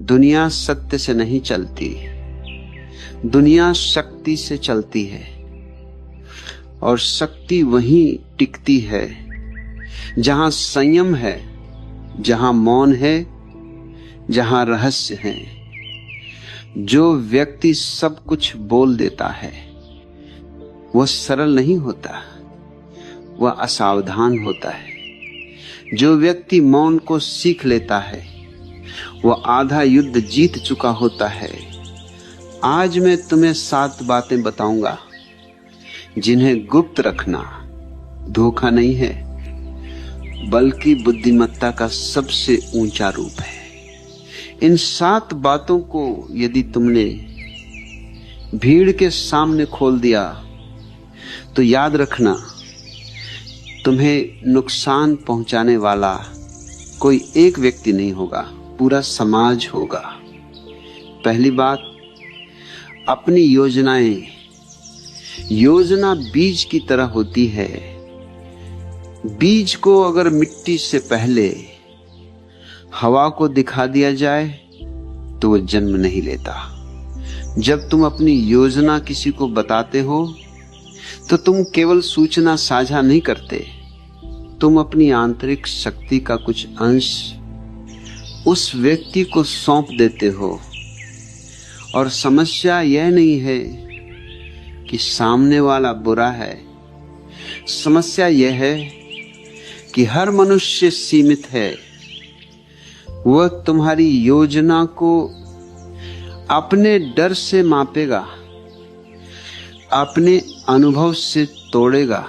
दुनिया सत्य से नहीं चलती, दुनिया शक्ति से चलती है और शक्ति वहीं टिकती है जहां संयम है, जहां मौन है, जहां रहस्य है। जो व्यक्ति सब कुछ बोल देता है वह सरल नहीं होता, वह असावधान होता है। जो व्यक्ति मौन को सीख लेता है वह आधा युद्ध जीत चुका होता है। आज मैं तुम्हें 7 बातें बताऊंगा जिन्हें गुप्त रखना धोखा नहीं है बल्कि बुद्धिमत्ता का सबसे ऊंचा रूप है। इन 7 बातों को यदि तुमने भीड़ के सामने खोल दिया तो याद रखना, तुम्हें नुकसान पहुंचाने वाला कोई एक व्यक्ति नहीं होगा, पूरा समाज होगा। पहली बात, अपनी योजना बीज की तरह होती है। बीज को अगर मिट्टी से पहले हवा को दिखा दिया जाए तो वह जन्म नहीं लेता। जब तुम अपनी योजना किसी को बताते हो तो तुम केवल सूचना साझा नहीं करते, तुम अपनी आंतरिक शक्ति का कुछ अंश उस व्यक्ति को सौंप देते हो। और समस्या यह नहीं है कि सामने वाला बुरा है, समस्या यह है कि हर मनुष्य सीमित है। वह तुम्हारी योजना को अपने डर से मापेगा, अपने अनुभव से तोड़ेगा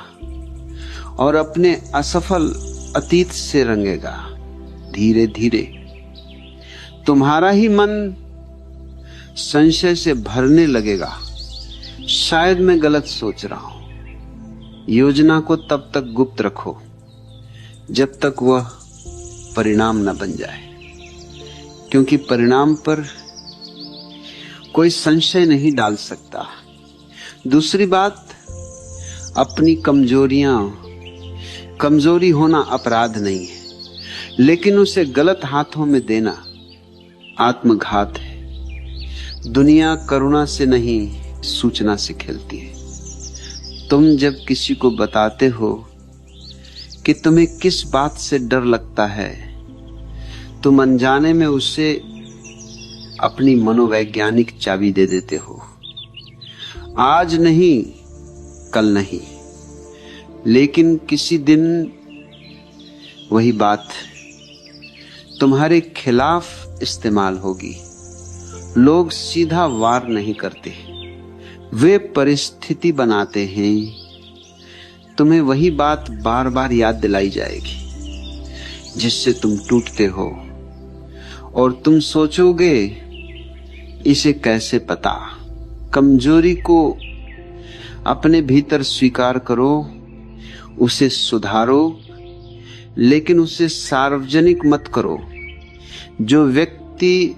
और अपने असफल अतीत से रंगेगा। धीरे धीरे तुम्हारा ही मन संशय से भरने लगेगा, शायद मैं गलत सोच रहा हूं। योजना को तब तक गुप्त रखो जब तक वह परिणाम न बन जाए, क्योंकि परिणाम पर कोई संशय नहीं डाल सकता। दूसरी बात, अपनी कमजोरी होना अपराध नहीं है, लेकिन उसे गलत हाथों में देना आत्मघात है। दुनिया करुणा से नहीं, सूचना से खेलती है। तुम जब किसी को बताते हो कि तुम्हें किस बात से डर लगता है, तुम अनजाने में उसे अपनी मनोवैज्ञानिक चाबी दे देते हो। आज नहीं, कल नहीं, लेकिन किसी दिन वही बात तुम्हारे खिलाफ इस्तेमाल होगी। लोग सीधा वार नहीं करते, वे परिस्थिति बनाते हैं। तुम्हें वही बात बार बार याद दिलाई जाएगी जिससे तुम टूटते हो और तुम सोचोगे इसे कैसे पता। कमजोरी को अपने भीतर स्वीकार करो, उसे सुधारो, लेकिन उसे सार्वजनिक मत करो। जो व्यक्ति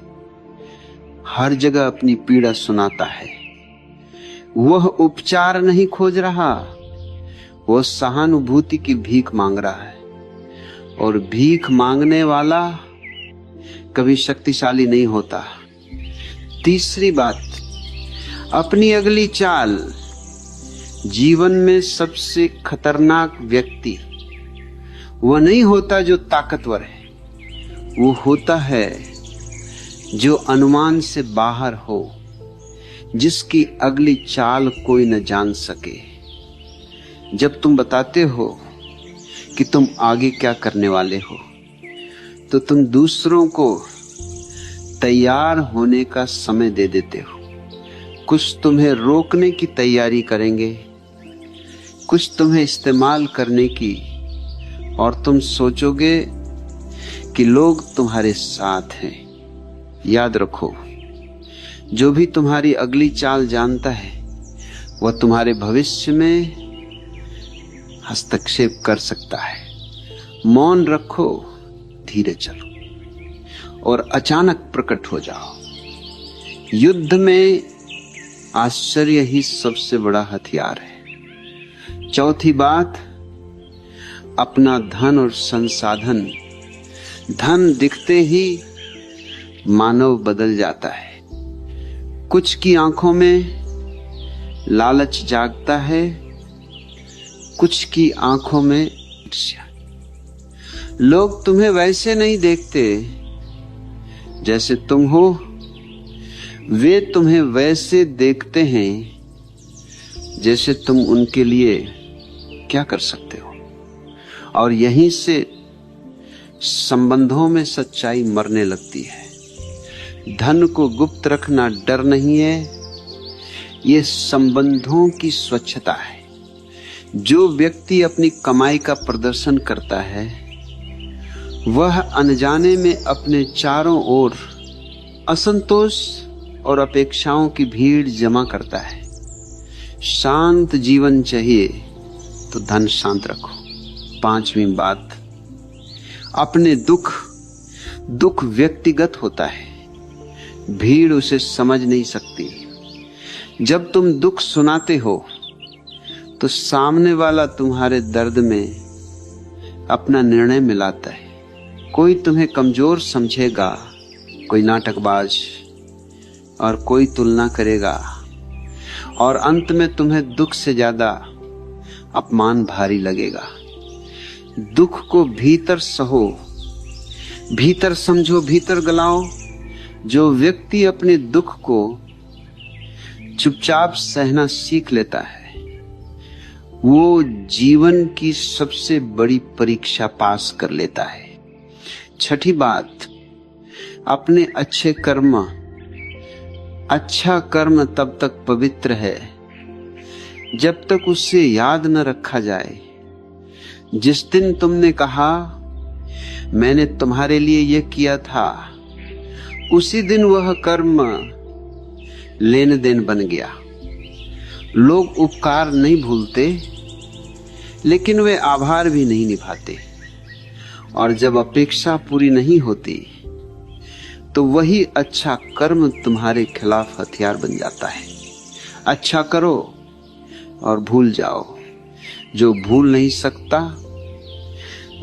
हर जगह अपनी पीड़ा सुनाता है वह उपचार नहीं खोज रहा, वह सहानुभूति की भीख मांग रहा है। और भीख मांगने वाला कभी शक्तिशाली नहीं होता। तीसरी बात, अपनी अगली चाल। जीवन में सबसे खतरनाक व्यक्ति वह नहीं होता जो ताकतवर है, वो होता है जो अनुमान से बाहर हो, जिसकी अगली चाल कोई न जान सके। जब तुम बताते हो कि तुम आगे क्या करने वाले हो तो तुम दूसरों को तैयार होने का समय दे देते हो। कुछ तुम्हें रोकने की तैयारी करेंगे, कुछ तुम्हें इस्तेमाल करने की, और तुम सोचोगे कि लोग तुम्हारे साथ हैं। याद रखो, जो भी तुम्हारी अगली चाल जानता है वह तुम्हारे भविष्य में हस्तक्षेप कर सकता है। मौन रखो, धीरे चलो और अचानक प्रकट हो जाओ। युद्ध में आश्चर्य ही सबसे बड़ा हथियार है। चौथी बात, अपना धन और संसाधन। धन दिखते ही मानव बदल जाता है। कुछ की आंखों में लालच जागता है, कुछ की आंखों में ईर्ष्या। लोग तुम्हें वैसे नहीं देखते जैसे तुम हो, वे तुम्हें वैसे देखते हैं जैसे तुम उनके लिए क्या कर सकते हो। और यहीं से संबंधों में सच्चाई मरने लगती है। धन को गुप्त रखना डर नहीं है, ये संबंधों की स्वच्छता है। जो व्यक्ति अपनी कमाई का प्रदर्शन करता है वह अनजाने में अपने चारों ओर असंतोष और अपेक्षाओं की भीड़ जमा करता है। शांत जीवन चाहिए तो धन शांत रखो। 5वीं बात, अपने दुख व्यक्तिगत होता है, भीड़ उसे समझ नहीं सकती। जब तुम दुख सुनाते हो तो सामने वाला तुम्हारे दर्द में अपना निर्णय मिलाता है। कोई तुम्हें कमजोर समझेगा, कोई नाटकबाज, और कोई तुलना करेगा, और अंत में तुम्हें दुख से ज्यादा अपमान भारी लगेगा। दुख को भीतर सहो, भीतर समझो, भीतर गलाओ। जो व्यक्ति अपने दुख को चुपचाप सहना सीख लेता है वो जीवन की सबसे बड़ी परीक्षा पास कर लेता है। 6ठी बात, अपने अच्छे कर्म। अच्छा कर्म तब तक पवित्र है जब तक उसे याद न रखा जाए। जिस दिन तुमने कहा मैंने तुम्हारे लिए यह किया था, उसी दिन वह कर्म लेन देन बन गया। लोग उपकार नहीं भूलते, लेकिन वे आभार भी नहीं निभाते। और जब अपेक्षा पूरी नहीं होती तो वही अच्छा कर्म तुम्हारे खिलाफ हथियार बन जाता है। अच्छा करो और भूल जाओ। जो भूल नहीं सकता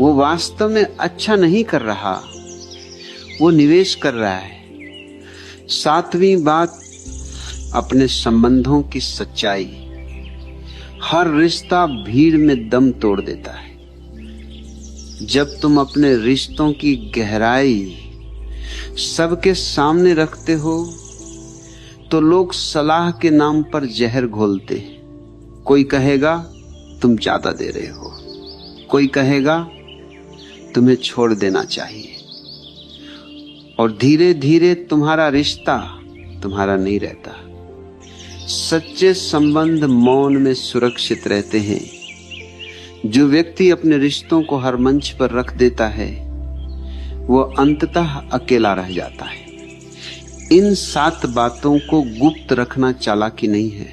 वो वास्तव में अच्छा नहीं कर रहा, वो निवेश कर रहा है। 7वीं बात, अपने संबंधों की सच्चाई। हर रिश्ता भीड़ में दम तोड़ देता है। जब तुम अपने रिश्तों की गहराई सबके सामने रखते हो तो लोग सलाह के नाम पर जहर घोलते। कोई कहेगा तुम ज्यादा दे रहे हो, कोई कहेगा तुम्हें छोड़ देना चाहिए, और धीरे धीरे तुम्हारा रिश्ता तुम्हारा नहीं रहता। सच्चे संबंध मौन में सुरक्षित रहते हैं। जो व्यक्ति अपने रिश्तों को हर मंच पर रख देता है वो अंततः अकेला रह जाता है। इन 7 बातों को गुप्त रखना चालाकी नहीं है,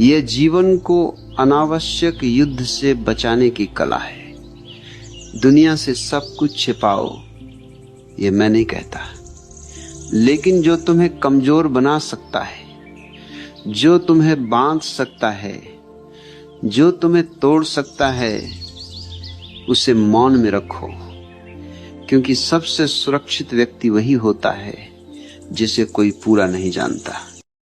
यह जीवन को अनावश्यक युद्ध से बचाने की कला है। दुनिया से सब कुछ छिपाओ, ये मैं नहीं कहता, लेकिन जो तुम्हें कमजोर बना सकता है, जो तुम्हें बांध सकता है, जो तुम्हें तोड़ सकता है, उसे मौन में रखो। क्योंकि सबसे सुरक्षित व्यक्ति वही होता है जिसे कोई पूरा नहीं जानता।